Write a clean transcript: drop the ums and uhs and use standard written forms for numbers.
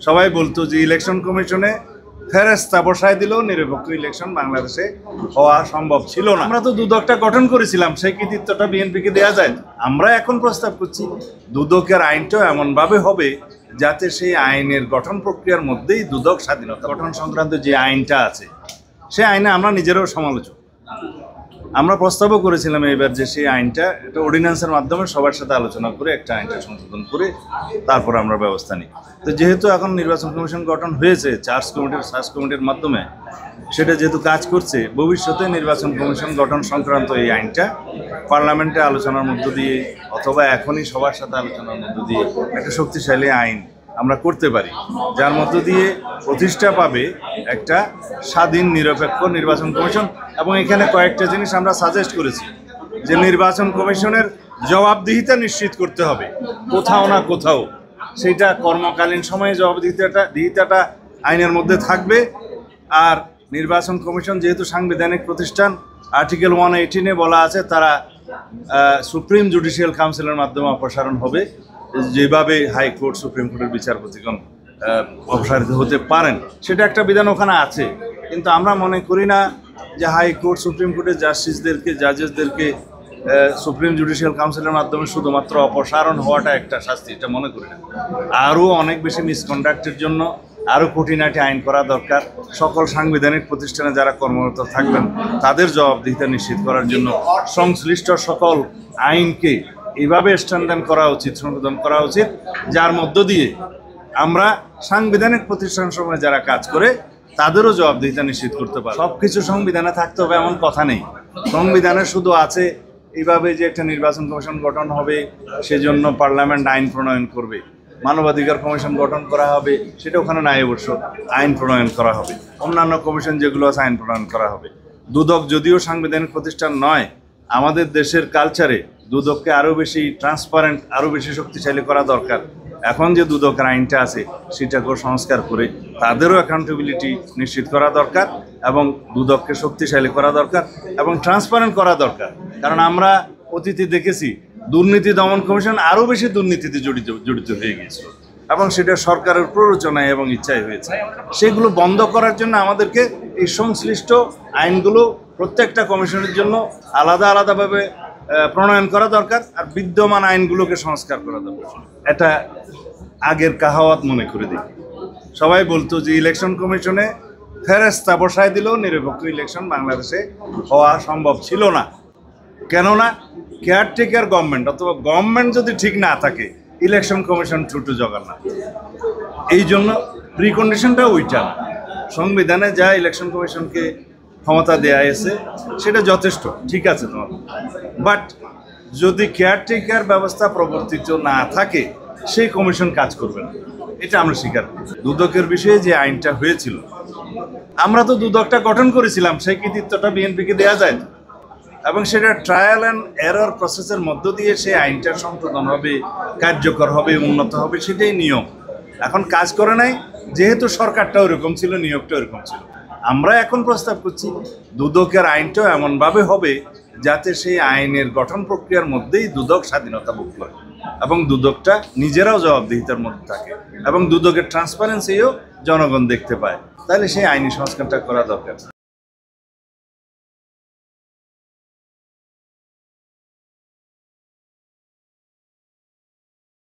সবাই বলতো যে ইলেকশন কমিশনে ফেরেস্তা বসায় দিলেও নিরপেক্ষ ইলেকশন বাংলাদেশে হওয়া সম্ভব ছিল না। আমরা তো দুদকটা গঠন করেছিলাম, সেই কৃতিত্বটা বিএনপিকে দেওয়া যায়। আমরা এখন প্রস্তাব করছি দুদকের আইনটাও এমনভাবে হবে যাতে সেই আইনের গঠন প্রক্রিয়ার মধ্যেই দুদক স্বাধীনতা গঠন সংক্রান্ত যে আইনটা আছে সেই আইনে আমরা নিজেরাও সমালোচক। আমরা প্রস্তাবও করেছিলাম এবার যে সেই আইনটা একটা অর্ডিন্যান্সের মাধ্যমে সবার সাথে আলোচনা করে একটা আইনটা সংশোধন করে তারপর আমরা ব্যবস্থা নিই। তো যেহেতু এখন নির্বাচন কমিশন গঠন হয়েছে সার্চ কমিটির মাধ্যমে, সেটা যেহেতু কাজ করছে, ভবিষ্যতে নির্বাচন কমিশন গঠন সংক্রান্ত এই আইনটা পার্লামেন্টে আলোচনার মধ্য দিয়ে অথবা এখনই সবার সাথে আলোচনার মধ্য দিয়ে একটা শক্তিশালী আইন আমরা করতে পারি, যার মধ্য দিয়ে প্রতিষ্ঠা পাবে একটা স্বাধীন নিরপেক্ষ নির্বাচন কমিশন। এবং এখানে কয়েকটা জিনিস আমরা সাজেস্ট করেছি যে নির্বাচন কমিশনের জবাবদিহিতা নিশ্চিত করতে হবে কোথাও না কোথাও, সেইটা কর্মকালীন সময়ে জবাবদিহিতাটা আইনের মধ্যে থাকবে। আর নির্বাচন কমিশন যেহেতু সাংবিধানিক প্রতিষ্ঠান, আর্টিকেল 118 বলা আছে তারা সুপ্রিম জুডিশিয়াল কাউন্সিলের মাধ্যমে অপসারণ হবে, যেভাবে হাইকোর্ট সুপ্রিম কোর্টের বিচারপতিগণ অপসারিত হতে পারেন সেটা একটা বিধান ওখানে আছে। কিন্তু আমরা মনে করি না যে হাইকোর্ট সুপ্রিম কোর্টের জাজেসদেরকে সুপ্রিম জুডিশিয়াল কাউন্সিলের মাধ্যমে শুধুমাত্র অপসারণ হওয়াটা একটা শাস্তি, এটা মনে করি না। আরও অনেক বেশি মিসকন্ডাক্টের জন্য আরও খুঁটিনাটি আইন করা দরকার। সকল সাংবিধানিক প্রতিষ্ঠানে যারা কর্মরত থাকবেন তাদের জবাবদিহিতা নিশ্চিত করার জন্য সংশ্লিষ্ট সকল আইনকে এইভাবে স্ট্যান্ডার্ড করা উচিত, সংশোধন করা উচিত, যার মধ্য দিয়ে আমরা সাংবিধানিক প্রতিষ্ঠান সময় যারা কাজ করে তাদেরও জবাবদিহিতা নিশ্চিত করতে পারি। সব কিছু সংবিধানে থাকতে হবে এমন কথা নেই। সংবিধানে শুধু আছে এইভাবে যে একটা নির্বাচন কমিশন গঠন হবে, সেজন্য পার্লামেন্ট আইন প্রণয়ন করবে, মানবাধিকার কমিশন গঠন করা হবে, সেটা ওখানে নাই, অবশ্য আইন প্রণয়ন করা হবে, অন্যান্য কমিশন যেগুলো আছে আইন প্রণয়ন করা হবে। দুদক যদিও সাংবিধানিক প্রতিষ্ঠান নয়, আমাদের দেশের কালচারে দুদককে আরও বেশি ট্রান্সপারেন্ট, আরও বেশি শক্তিশালী করা দরকার। এখন যে দুদকের আইনটা আছে সেটাকেও সংস্কার করে তাদেরও অ্যাকাউন্টেবিলিটি নিশ্চিত করা দরকার এবং দুদককে শক্তিশালী করা দরকার এবং ট্রান্সপারেন্ট করা দরকার। কারণ আমরা অতীতে দেখেছি দুর্নীতি দমন কমিশন আরও বেশি দুর্নীতিতে জড়িত হয়ে গিয়েছিল এবং সেটা সরকারের প্ররোচনায় এবং ইচ্ছায় হয়েছে। সেগুলো বন্ধ করার জন্য আমাদেরকে এই সংশ্লিষ্ট আইনগুলো প্রত্যেকটা কমিশনের জন্য আলাদাভাবে প্রণয়ন করা দরকার আর বিদ্যমান আইনগুলোকে সংস্কার করা দরকার। এটা আগের কাহাওয়াত মনে করে দিই। সবাই বলতো যে ইলেকশন কমিশনে ফেরেস্তা বসায় দিলেও নিরপেক্ষ ইলেকশন বাংলাদেশে হওয়া সম্ভব ছিল না। কেননা কেয়ারটেকার গভর্নমেন্ট অথবা গভর্নমেন্ট যদি ঠিক না থাকে ইলেকশন কমিশন ছুটু জোগাড় না। এই জন্য প্রিকন্ডিশনটা ওইটা না। সংবিধানে যা ইলেকশন কমিশনকে ক্ষমতা দেয়া হয়েছে সেটা যথেষ্ট, ঠিক আছে তোমার, বাট যদি কেয়ারটেকার ব্যবস্থা প্রবর্তিত না থাকে সেই কমিশন কাজ করবে না, এটা আমরা স্বীকার করি। দুদকের বিষয়ে যে আইনটা হয়েছিল, আমরা তো দুদকটা গঠন করেছিলাম, সেই কৃতিত্বটা বিএনপিকে দেওয়া যায় এবং সেটা ট্রায়াল অ্যান্ড এরর প্রসেসের মধ্য দিয়ে সেই আইনটা সংশোধন হবে, কার্যকর হবে, উন্নত হবে, সেটাই নিয়ম। এখন কাজ করে নাই, যেহেতু সরকারটা ওরকম ছিল, নিয়োগটা ওরকম ছিল। আমরা এখন প্রস্তাব করছি দুদকের আইনটাও এমনভাবে হবে যাতে সেই আইনের গঠন প্রক্রিয়ার মধ্যেই দুদক স্বাধীনতা ভোগ করে এবং দুদকটা নিজেরাও জবাবদিহিতার মধ্যে থাকে এবং দুদকের ট্রান্সপারেন্সিও জনগণ দেখতে পায়। তাহলে সেই আইনি সংস্কারটা করা দরকার।